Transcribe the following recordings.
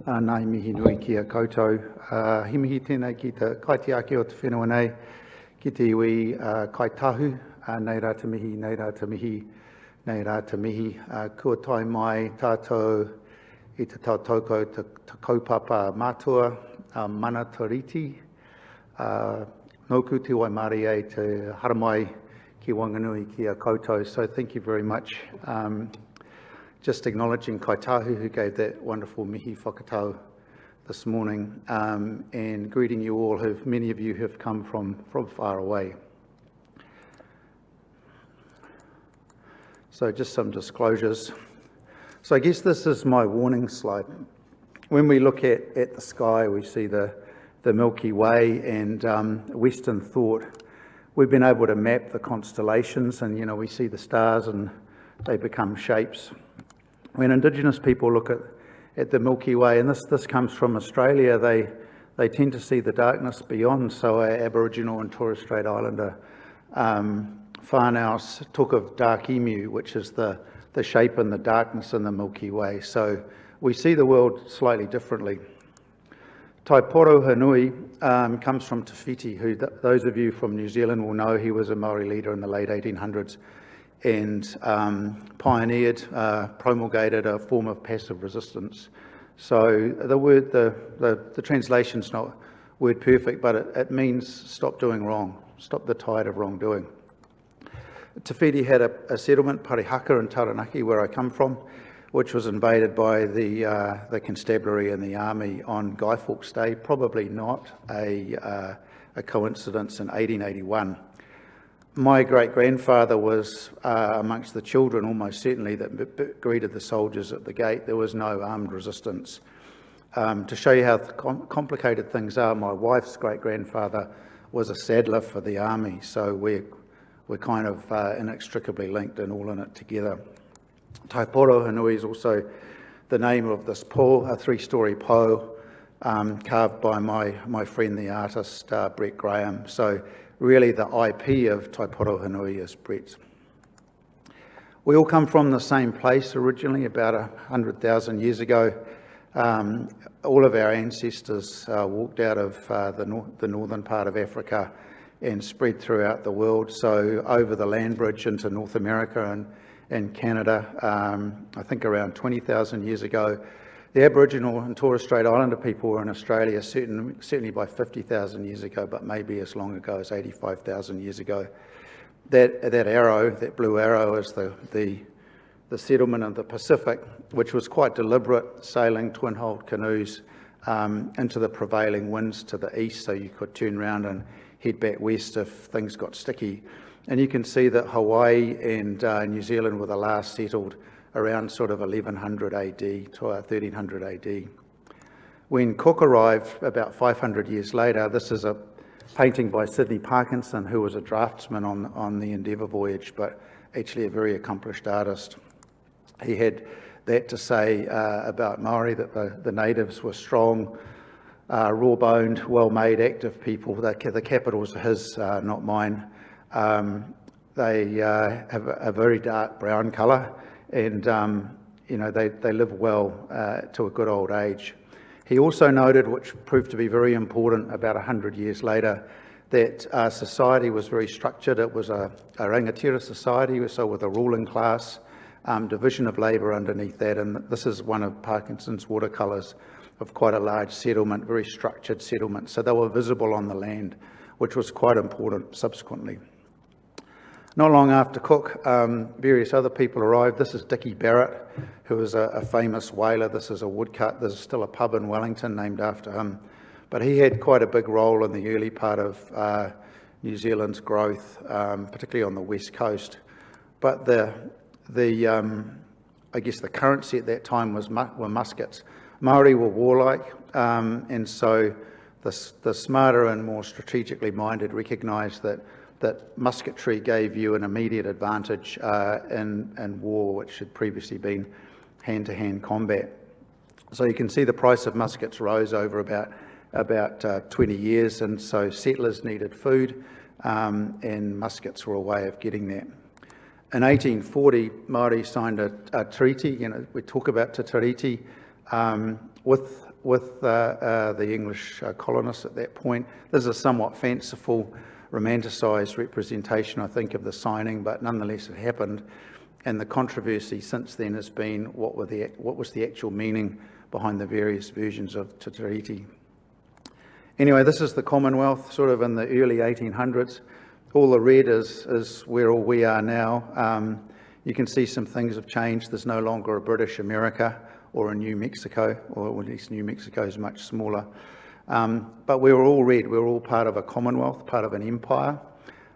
Nai mihi nui ki a koutou. Hi mihi tēnei ki te kaitiaki o te whenua nei, ki te iwi kai tahu, nei rā te mihi, nei rā te mihi, nei rā te mihi. Kua tai mai tātou i te tautoko te kaupapa mātua, mana tariti. Nōku te waimari e te haramai ki wanganui ki a koutou. So thank you very much. Just acknowledging Kai Tahu, who gave that wonderful mihi whakatau this morning, and greeting you all, many of you have come from far away. So just some disclosures. So I guess this is my warning slide. When we look at the sky, we see the Milky Way and Western thought. We've been able to map the constellations, and we see the stars and they become shapes. When Indigenous people look at the Milky Way, and this comes from Australia, they tend to see the darkness beyond. So our Aboriginal and Torres Strait Islander whānaus talk of dark emu, which is the shape and the darkness in the Milky Way. So we see the world slightly differently. Taiporohenui comes from Te Whiti, who those of you from New Zealand will know. He was a Māori leader in the late 1800s. And pioneered, promulgated a form of passive resistance. So the word, the translation's not word perfect, but it means stop doing wrong, stop the tide of wrongdoing. Te Whiti had a settlement, Parihaka in Taranaki, where I come from, which was invaded by the constabulary and the army on Guy Fawkes Day, probably not a coincidence, in 1881. My great-grandfather was amongst the children, almost certainly, that greeted the soldiers at the gate. There was no armed resistance. To show you how complicated things are, my wife's great-grandfather was a saddler for the army, so we're kind of inextricably linked and all in it together. Taiporohenui is also the name of this po, a three-storey po, carved by my friend the artist, Brett Graham. So really the IP of Taiporohenui is Brett's. We all come from the same place originally, about 100,000 years ago. All of our ancestors walked out of the northern part of Africa and spread throughout the world. So over the land bridge into North America and Canada, I think around 20,000 years ago. The Aboriginal and Torres Strait Islander people were in Australia certainly by 50,000 years ago, but maybe as long ago as 85,000 years ago. That arrow, that blue arrow, is the settlement of the Pacific, which was quite deliberate, sailing twin-hulled canoes into the prevailing winds to the east, so you could turn around and head back west if things got sticky. And you can see that Hawaii and New Zealand were the last settled around sort of 1100 AD to 1300 AD. When Cook arrived about 500 years later, this is a painting by Sydney Parkinson, who was a draftsman on the Endeavour voyage, but actually a very accomplished artist. He had that to say about Maori, that the natives were strong, raw-boned, well-made, active people. The capital's his, not mine. They have a very dark brown colour, and they live well to a good old age. He also noted, which proved to be very important about 100 years later, that society was very structured. It was a rangatira society, so with a ruling class, division of labour underneath that, and this is one of Parkinson's watercolours of quite a large settlement, very structured settlement. So they were visible on the land, which was quite important subsequently. Not long after Cook, various other people arrived. This is Dickie Barrett, who was a famous whaler. This is a woodcut. There's still a pub in Wellington named after him. But he had quite a big role in the early part of New Zealand's growth, particularly on the west coast. But I guess the currency at that time were muskets. Māori were warlike, and so the smarter and more strategically minded recognised that musketry gave you an immediate advantage in war, which had previously been hand-to-hand combat. So you can see the price of muskets rose over about 20 years, and so settlers needed food, and muskets were a way of getting that. In 1840, Māori signed a treaty. We talk about Te Tiriti, with the English colonists at that point. This is a somewhat fanciful, romanticised representation, I think, of the signing, but nonetheless it happened. And the controversy since then has been what was the actual meaning behind the various versions of Te Tiriti. Anyway, this is the Commonwealth, sort of in the early 1800s. All the red is where all we are now. You can see some things have changed. There's no longer a British America or a New Mexico, or at least New Mexico is much smaller. But we were all red. We were all part of a Commonwealth, part of an empire.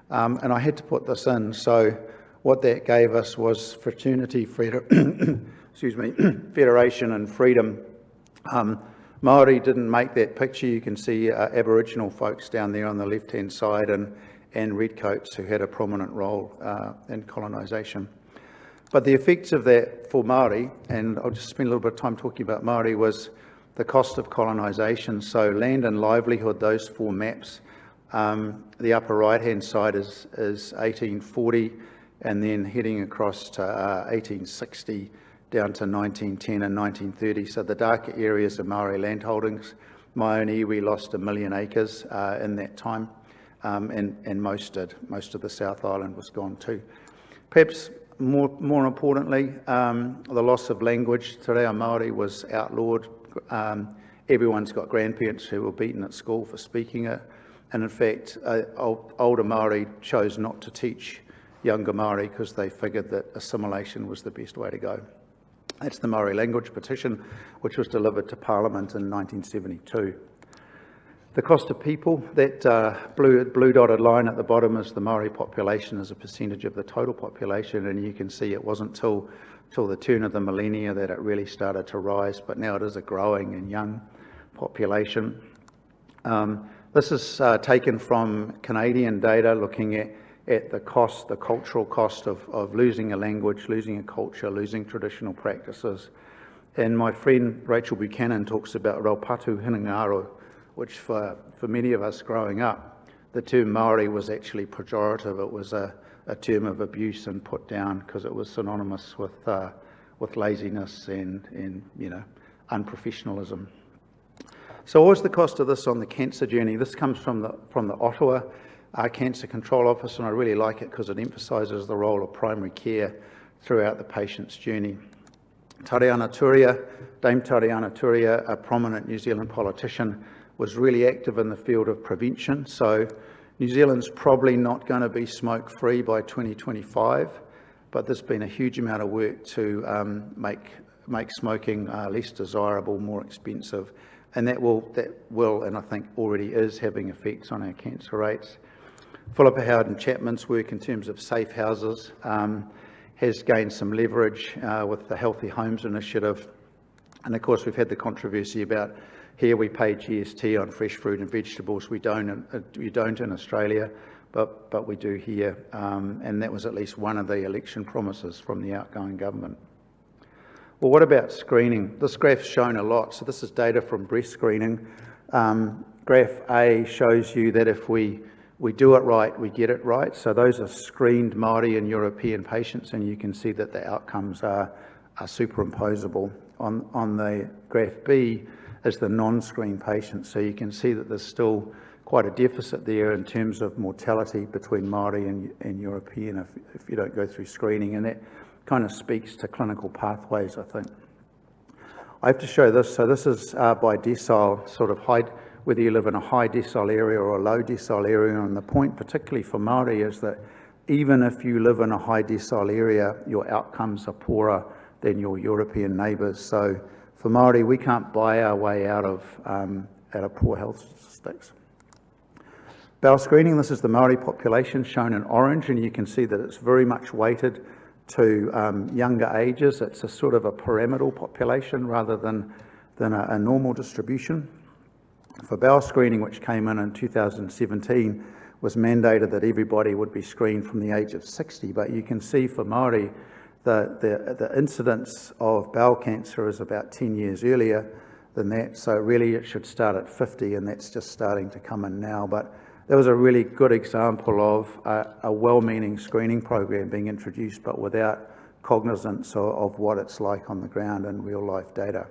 And I had to put this in. So what that gave us was fraternity, excuse me, federation and freedom. Māori didn't make that picture. You can see Aboriginal folks down there on the left-hand side and redcoats who had a prominent role in colonisation. But the effects of that for Māori, and I'll just spend a little bit of time talking about Māori, was the cost of colonisation. So land and livelihood, those four maps. The upper right-hand side is 1840, and then heading across to 1860 down to 1910 and 1930. So the darker areas are Māori landholdings. My own iwi lost 1 million acres in that time, and most did. Most of the South Island was gone too. Perhaps more importantly, the loss of language. Te Reo Māori was outlawed. Everyone's got grandparents who were beaten at school for speaking it. And in fact, older Māori chose not to teach younger Māori because they figured that assimilation was the best way to go. That's the Māori language petition, which was delivered to Parliament in 1972. The cost of people, that blue dotted line at the bottom is the Māori population as a percentage of the total population, and you can see it wasn't till the turn of the millennia that it really started to rise, but now it is a growing and young population. This is taken from Canadian data looking at the cost, the cultural cost of losing a language, losing a culture, losing traditional practices. And my friend Rachel Buchanan talks about Raupatu Hinangaro, which for many of us growing up, the term Māori was actually pejorative. It was a term of abuse and put down because it was synonymous with laziness and unprofessionalism. So what was the cost of this on the cancer journey? This comes from the Ottawa Cancer Control Office, and I really like it because it emphasises the role of primary care throughout the patient's journey. Tariana Turia, Dame Tariana Turia, a prominent New Zealand politician, was really active in the field of prevention. So New Zealand's probably not going to be smoke-free by 2025, but there's been a huge amount of work to make smoking less desirable, more expensive, and that will, and I think already is, having effects on our cancer rates. Philippa Howard Chapman's work in terms of safe houses has gained some leverage with the Healthy Homes Initiative, and of course we've had the controversy about here we pay GST on fresh fruit and vegetables. We don't in Australia, but we do here, and that was at least one of the election promises from the outgoing government. Well, what about screening? This graph's shown a lot. So this is data from breast screening. Graph A shows you that if we do it right, we get it right. So those are screened Māori and European patients, and you can see that the outcomes are superimposable. On the graph B is the non-screened patients. So you can see that there's still quite a deficit there in terms of mortality between Māori and European if you don't go through screening, and that kind of speaks to clinical pathways, I think. I have to show this. So this is by decile, sort of whether you live in a high decile area or a low decile area, and the point particularly for Māori is that even if you live in a high decile area, your outcomes are poorer than your European neighbours. So for Māori, we can't buy our way out of poor health statistics. Bowel screening, this is the Māori population shown in orange, and you can see that it's very much weighted to younger ages. It's a sort of a pyramidal population rather than a normal distribution. For bowel screening, which came in 2017, was mandated that everybody would be screened from the age of 60, but you can see for Māori, the incidence of bowel cancer is about 10 years earlier than that, so really it should start at 50, and that's just starting to come in now. But that was a really good example of a well-meaning screening program being introduced, but without cognizance of what it's like on the ground in real-life data.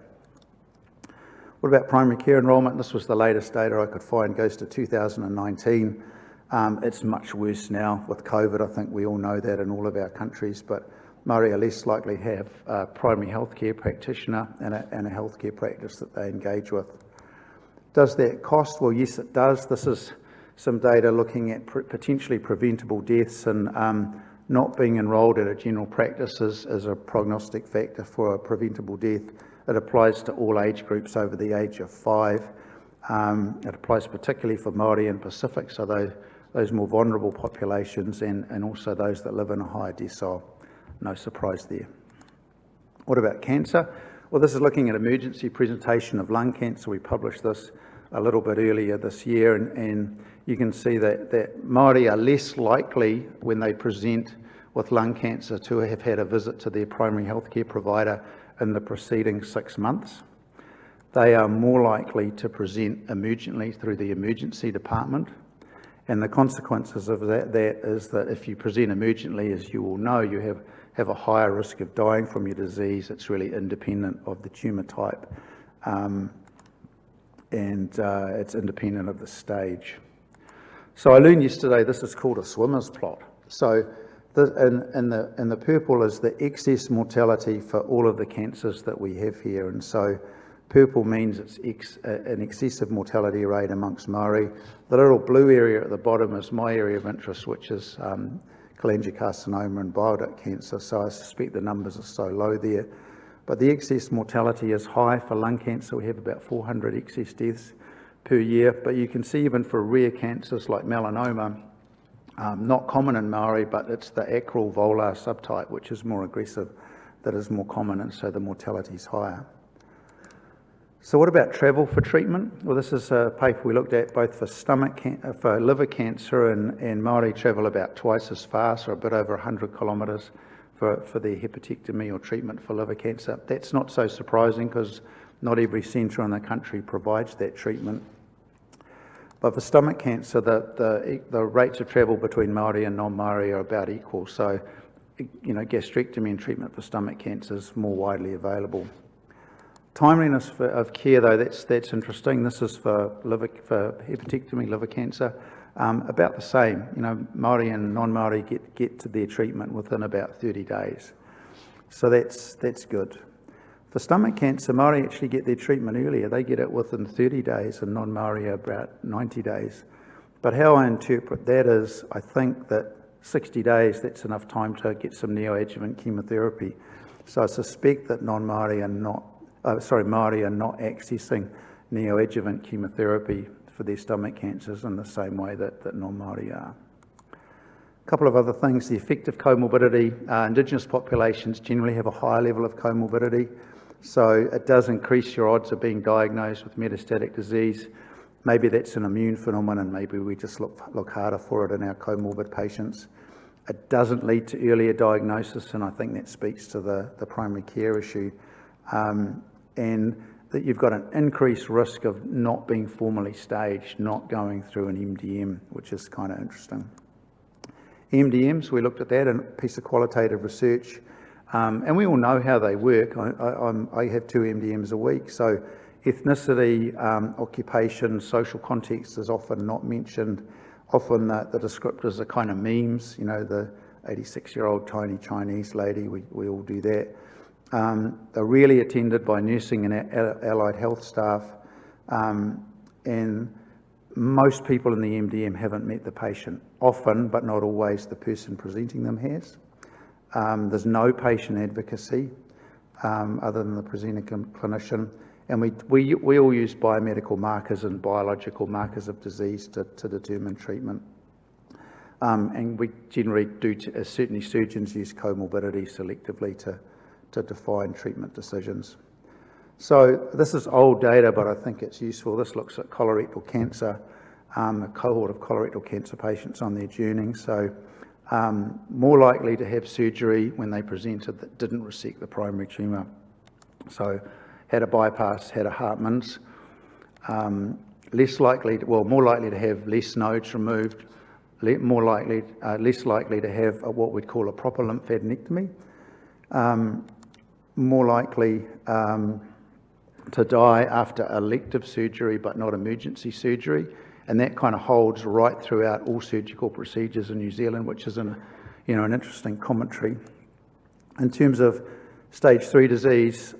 What What about primary care enrolment? This was the latest data I could find, goes to 2019. It's much worse now with COVID. I think we all know that in all of our countries, but Māori are less likely to have a primary healthcare practitioner and a healthcare practice that they engage with. Does that cost? Well, yes, it does. This is some data looking at potentially preventable deaths, and not being enrolled at a general practice is a prognostic factor for a preventable death. It applies to all age groups over the age of 5. It applies particularly for Māori and Pacific, so those more vulnerable populations, and also those that live in a higher decile. No surprise there. What about cancer? Well, this is looking at emergency presentation of lung cancer. We published this a little bit earlier this year, and you can see that Māori are less likely when they present with lung cancer to have had a visit to their primary healthcare provider in the preceding 6 months. They are more likely to present emergently through the emergency department, and the consequences of that is that if you present emergently, as you all know, you have a higher risk of dying from your disease. It's really independent of the tumour type, and it's independent of the stage. So I learned yesterday this is called a swimmer's plot. So in the purple is the excess mortality for all of the cancers that we have here, and so purple means it's an excessive mortality rate amongst Māori. The little blue area at the bottom is my area of interest, which is cholangiocarcinoma and bile duct cancer, so I suspect the numbers are so low there. But the excess mortality is high for lung cancer. We have about 400 excess deaths per year, but you can see even for rare cancers like melanoma, not common in Māori, but it's the acral volar subtype, which is more aggressive, that is more common, and so the mortality is higher. So what about travel for treatment? Well, this is a paper we looked at both for liver cancer, and Māori travel about twice as far, so a bit over 100 kilometres for their hepatectomy or treatment for liver cancer. That's not so surprising because not every centre in the country provides that treatment. But for stomach cancer, the rates of travel between Māori and non-Māori are about equal. So, gastrectomy and treatment for stomach cancer is more widely available. Timeliness of care, though, that's interesting. This is for hepatectomy, liver cancer, about the same. Māori and non-Māori get to their treatment within about 30 days. So that's good. For stomach cancer, Māori actually get their treatment earlier. They get it within 30 days, and non-Māori about 90 days. But how I interpret that is, I think that 60 days, that's enough time to get some neoadjuvant chemotherapy. So I suspect that Māori are not accessing neoadjuvant chemotherapy for their stomach cancers in the same way that non-Māori are. A couple of other things, the effective comorbidity. Indigenous populations generally have a higher level of comorbidity, so it does increase your odds of being diagnosed with metastatic disease. Maybe that's an immune phenomenon, maybe we just look harder for it in our comorbid patients. It doesn't lead to earlier diagnosis, and I think that speaks to the primary care issue. And that you've got an increased risk of not being formally staged, not going through an MDM, which is kind of interesting. MDMs, we looked at that in a piece of qualitative research, and we all know how they work. I have 2 MDMs a week, so ethnicity, occupation, social context is often not mentioned. Often the descriptors are kind of memes, the 86-year-old tiny Chinese lady, we all do that. They're rarely attended by nursing and allied health staff, and most people in the MDM haven't met the patient. Often, but not always, the person presenting them has. There's no patient advocacy other than the presenting clinician, and we all use biomedical markers and biological markers of disease to determine treatment. And we generally do, certainly surgeons use comorbidity selectively to define treatment decisions. So this is old data, but I think it's useful. This looks at colorectal cancer, a cohort of colorectal cancer patients on their journey. So more likely to have surgery when they presented that didn't resect the primary tumour. So had a bypass, had a Hartmann's. More likely to have less nodes removed, less likely to have what we'd call a proper lymphadenectomy. More likely to die after elective surgery but not emergency surgery, and that kind of holds right throughout all surgical procedures in New Zealand, which is an interesting commentary. In terms of stage 3 disease,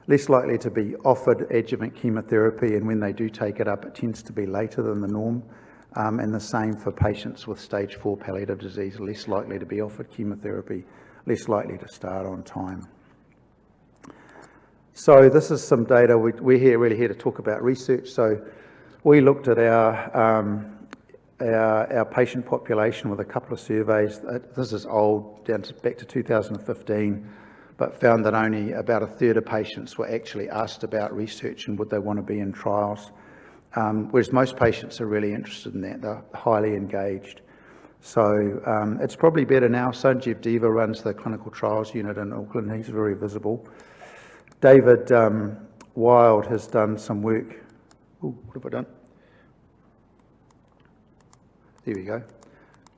less likely to be offered adjuvant chemotherapy, and when they do take it up, it tends to be later than the norm. And the same for patients with stage 4 palliative disease, less likely to be offered chemotherapy, less likely to start on time. So this is some data. We're really here to talk about research. So we looked at our patient population with a couple of surveys. This is old, back to 2015, but found that only about a third of patients were actually asked about research and would they want to be in trials. Whereas most patients are really interested in that, they're highly engaged. So it's probably better now. Sanjeev Deva runs the clinical trials unit in Auckland. He's very visible. David Wild has done some work. Ooh, what have I done? There we go.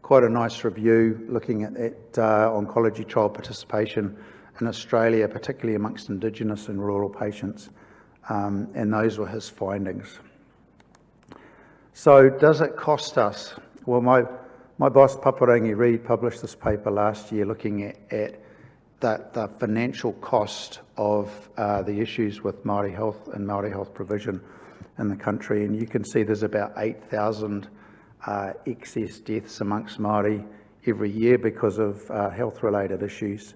Quite a nice review looking at oncology trial participation in Australia, particularly amongst Indigenous and rural patients. And those were his findings. So does it cost us? Well, my boss, Taiporohenui Reid, published this paper last year looking at the financial cost of the issues with Māori health and Māori health provision in the country. And you can see there's about 8,000 excess deaths amongst Māori every year because of health-related issues.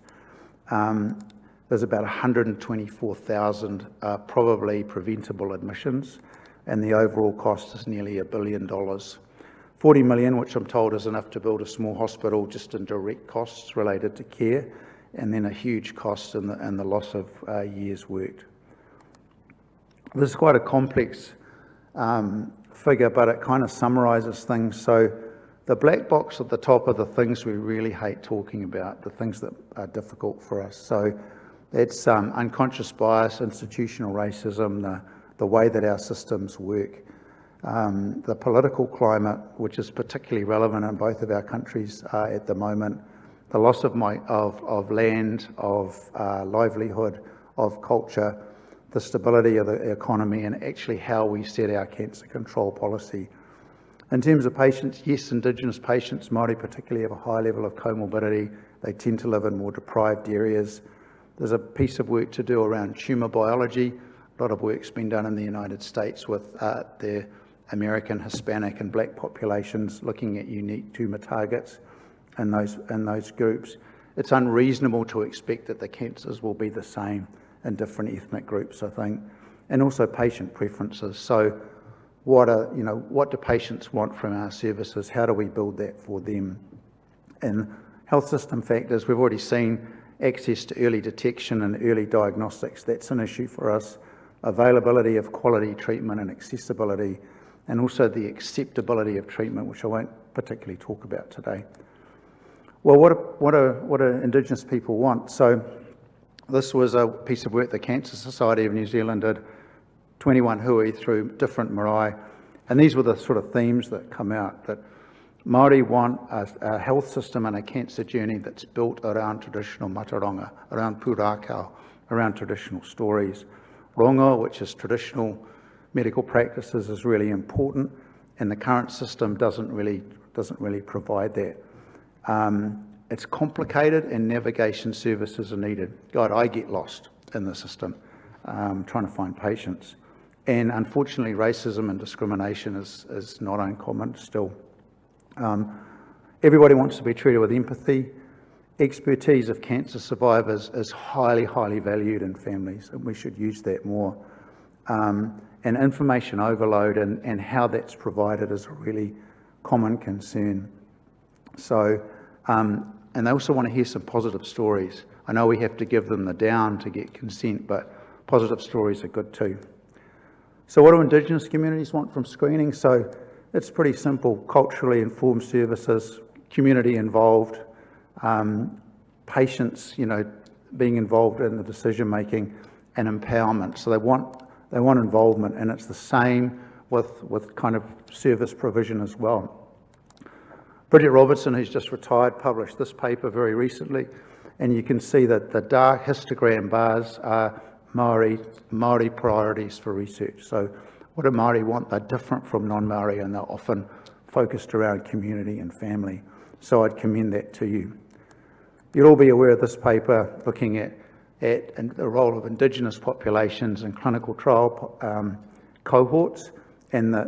There's about 124,000 probably preventable admissions, and the overall cost is nearly $1 billion. 40 million, which I'm told is enough to build a small hospital just in direct costs related to care, and then a huge cost in the loss of years worked. This is quite a complex figure, but it kind of summarises things. So the black box at the top are the things we really hate talking about, the things that are difficult for us. So it's unconscious bias, institutional racism, the way that our systems work, the political climate, which is particularly relevant in both of our countries at the moment, the loss of land, of livelihood, of culture, the stability of the economy, and actually how we set our cancer control policy. In terms of patients, yes, Indigenous patients, Māori particularly, have a high level of comorbidity. They tend to live in more deprived areas. There's a piece of work to do around tumour biology. A lot of work's been done in the United States with the American, Hispanic and Black populations looking at unique tumour targets in those groups. It's unreasonable to expect that the cancers will be the same in different ethnic groups, I think, and also patient preferences. So what do patients want from our services? How do we build that for them? And health system factors, we've already seen access to early detection and early diagnostics. That's an issue for us. Availability of quality treatment and accessibility, and also the acceptability of treatment, which I won't particularly talk about today. Well, what do Indigenous people want? So this was a piece of work the Cancer Society of New Zealand did, 21 hui through different marae, and these were the sort of themes that come out, that Māori want a health system and a cancer journey that's built around traditional mataronga, around pūrākau, around traditional stories. Rongo, which is traditional medical practices, is really important, and the current system doesn't really provide that. It's complicated, and navigation services are needed. God, I get lost in the system trying to find patients, and unfortunately, racism and discrimination is not uncommon still. Everybody wants to be treated with empathy. Expertise of cancer survivors is highly, highly valued in families, and we should use that more. And information overload and how that's provided is a really common concern. So, and they also want to hear some positive stories. I know we have to give them the down to get consent, but positive stories are good too. So what do Indigenous communities want from screening? So it's pretty simple: culturally informed services, community involved, patients, being involved in the decision making, and empowerment. So they want involvement, and it's the same with kind of service provision as well. Bridget Robertson, who's just retired, published this paper very recently, and you can see that the dark histogram bars are Māori priorities for research. So what do Māori want? They're different from non-Māori, and they're often focused around community and family. So I'd commend that to you. You'll all be aware of this paper looking at the role of Indigenous populations in clinical trial cohorts, and that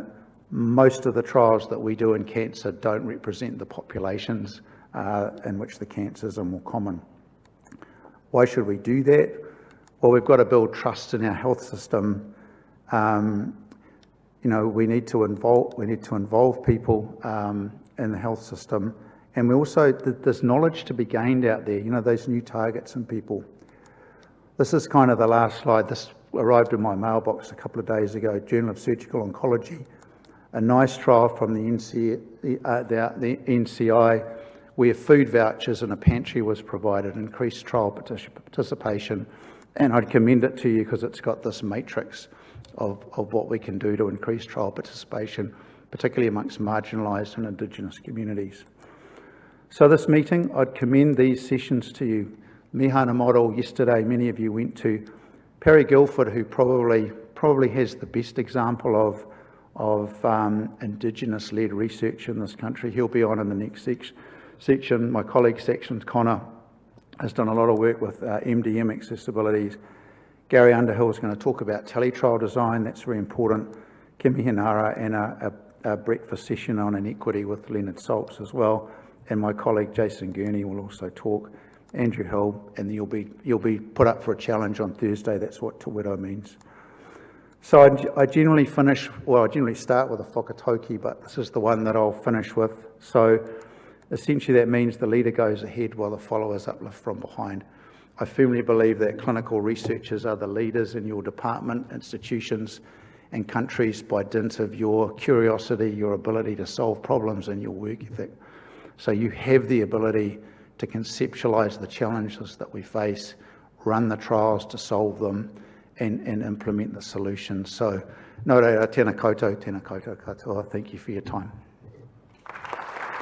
most of the trials that we do in cancer don't represent the populations in which the cancers are more common. Why should we do that? Well, we've got to build trust in our health system. We need to involve people in the health system, and we also, there's knowledge to be gained out there, those new targets in people. This is kind of the last slide. This arrived in my mailbox a couple of days ago, Journal of Surgical Oncology, a nice trial from the NCI where food vouchers and a pantry was provided, increased trial participation, and I'd commend it to you because it's got this matrix of what we can do to increase trial participation, particularly amongst marginalised and Indigenous communities. So this meeting, I'd commend these sessions to you. Mihana model yesterday, many of you went to. Perry Guilford, who probably has the best example of Indigenous-led research in this country. He'll be on in the next section. My colleague section, Connor, has done a lot of work with MDM accessibilities. Gary Underhill is going to talk about teletrial design. That's very important. Kimi Hinara, and a breakfast session on inequity with Leonard Saltz as well. And my colleague Jason Gurney will also talk. Andrew Hill, and you'll be put up for a challenge on Thursday. That's what Te Wido means. So I generally start with a whakatauki, but this is the one that I'll finish with. So essentially that means the leader goes ahead while the followers uplift from behind. I firmly believe that clinical researchers are the leaders in your department, institutions and countries by dint of your curiosity, your ability to solve problems and your work ethic. So you have the ability to conceptualise the challenges that we face, run the trials to solve them, and implement the solutions. So, nō reira, tēnā koutou katoa. Thank you for your time.